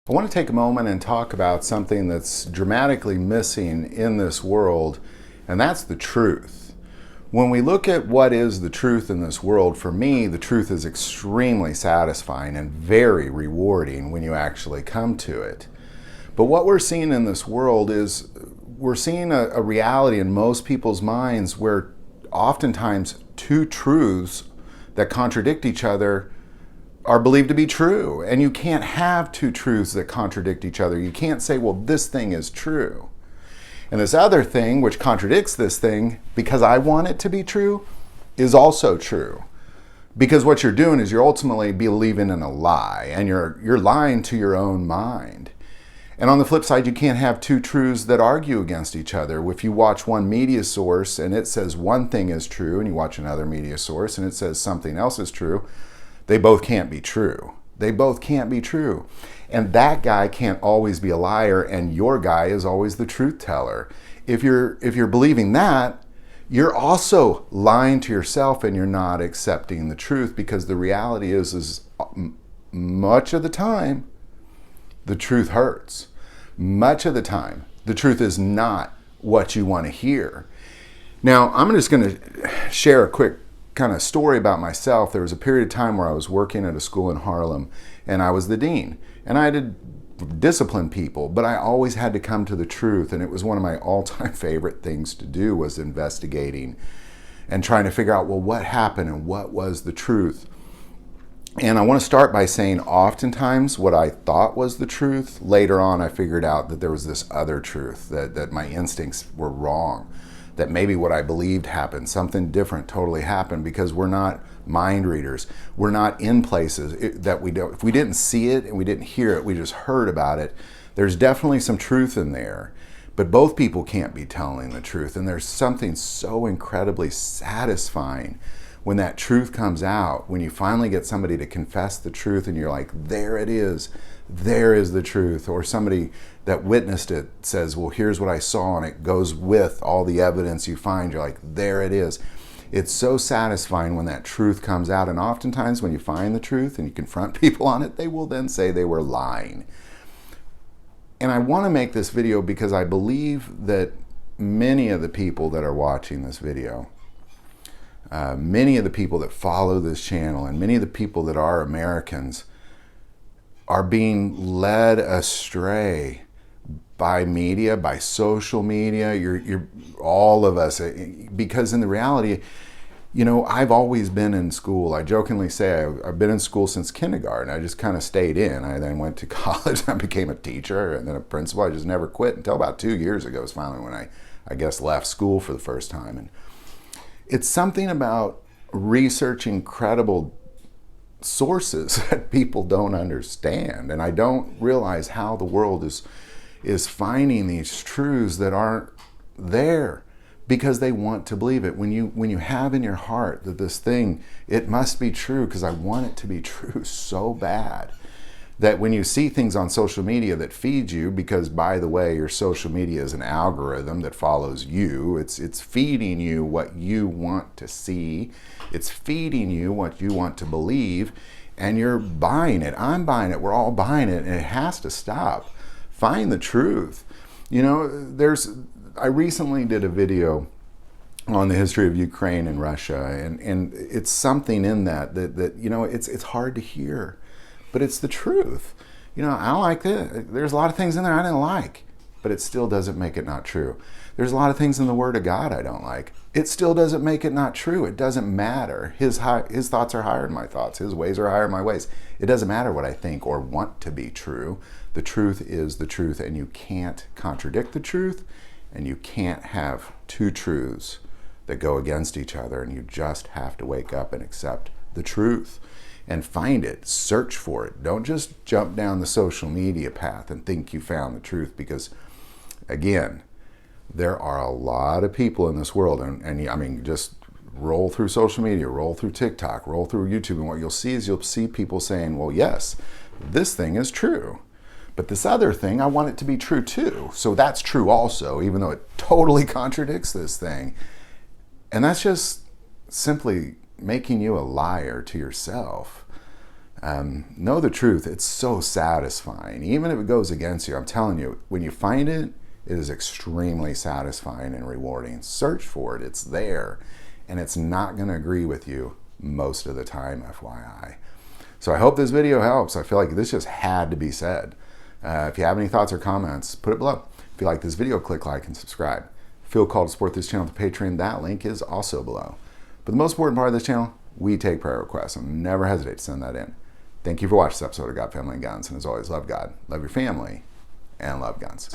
I want to take a moment and talk about something that's dramatically missing in this world, and that's the truth. When we look at what is the truth in this world, for me, the truth is extremely satisfying and very rewarding when you actually come to it. But what we're seeing in this world is we're seeing a reality in most people's minds where oftentimes two truths that contradict each other are believed to be true. And you can't have two truths that contradict each other. You can't say, well, this thing is true, and this other thing, which contradicts this thing, because I want it to be true, is also true. Because what you're doing is you're ultimately believing in a lie, and you're lying to your own mind. And on the flip side, you can't have two truths that argue against each other. If you watch one media source and it says one thing is true, and you watch another media source and it says something else is true, they both can't be true. They both can't be true. And that guy can't always be a liar, and your guy is always the truth teller. If you're believing that, you're also lying to yourself, and you're not accepting the truth, because the reality is much of the time, the truth hurts. Much of the time, the truth is not what you want to hear. Now, I'm just going to share a quick kind of story about myself. There was a period of time where I was working at a school in Harlem, and I was the dean, and I had to discipline people, but I always had to come to the truth. And it was one of my all-time favorite things to do, was investigating and trying to figure out, well, what happened and what was the truth. And I want to start by saying, oftentimes what I thought was the truth, later on I figured out that there was this other truth, that my instincts were wrong, that maybe what I believed happened, something different totally happened, because we're not mind readers. We're not in places that we don't, if we didn't see it and we didn't hear it, we just heard about it. There's definitely some truth in there, but both people can't be telling the truth. And there's something so incredibly satisfying when that truth comes out, when you finally get somebody to confess the truth and you're like, there it is, there is the truth. Or somebody that witnessed it says, well, here's what I saw, and it goes with all the evidence you find. You're like, there it is. It's so satisfying when that truth comes out. And oftentimes when you find the truth and you confront people on it, they will then say they were lying. And I want to make this video because I believe that many of the people that are watching this video, many of the people that follow this channel, and many of the people that are Americans, are being led astray by media, by social media. You're all of us, because in the reality, you know, I've always been in school. I jokingly say I've been in school since kindergarten. I just kind of stayed in. I then went to college. I became a teacher and then a principal. I just never quit until about 2 years ago is finally when I guess left school for the first time. And it's something about researching credible sources that people don't understand. And I don't realize how the world is finding these truths that aren't there because they want to believe it. When you have in your heart that this thing, it must be true because I want it to be true so bad, that when you see things on social media that feed you, because by the way, your social media is an algorithm that follows you. It's feeding you what you want to see. It's feeding you what you want to believe, and you're buying it. I'm buying it. We're all buying it, and it has to stop. Find the truth. You know, I recently did a video on the history of Ukraine and Russia, and it's something in that you know, it's hard to hear. But it's the truth. You know, I don't like it. There's a lot of things in there I didn't like, but it still doesn't make it not true. There's a lot of things in the Word of God I don't like. It still doesn't make it not true. It doesn't matter. His thoughts are higher than my thoughts. His ways are higher than my ways. It doesn't matter what I think or want to be true. The truth is the truth, and you can't contradict the truth, and you can't have two truths that go against each other, and you just have to wake up and accept the truth. And find it, search for it. Don't just jump down the social media path and think you found the truth, because again, there are a lot of people in this world, and I mean, just roll through social media, roll through TikTok, roll through YouTube, and what you'll see people saying, well, yes, this thing is true, but this other thing, I want it to be true too. So that's true also, even though it totally contradicts this thing. And that's just simply making you a liar to yourself. Know the truth. It's so satisfying. Even if it goes against you, I'm telling you, when you find it, it is extremely satisfying and rewarding. Search for it. It's there. And it's not going to agree with you most of the time, FYI. So I hope this video helps. I feel like this just had to be said. If you have any thoughts or comments, put it below. If you like this video, click like and subscribe. Feel called to support this channel with Patreon. That link is also below. But the most important part of this channel, we take prayer requests, and never hesitate to send that in. Thank you for watching this episode of God, Family, and Guns. And as always, love God, love your family, and love guns.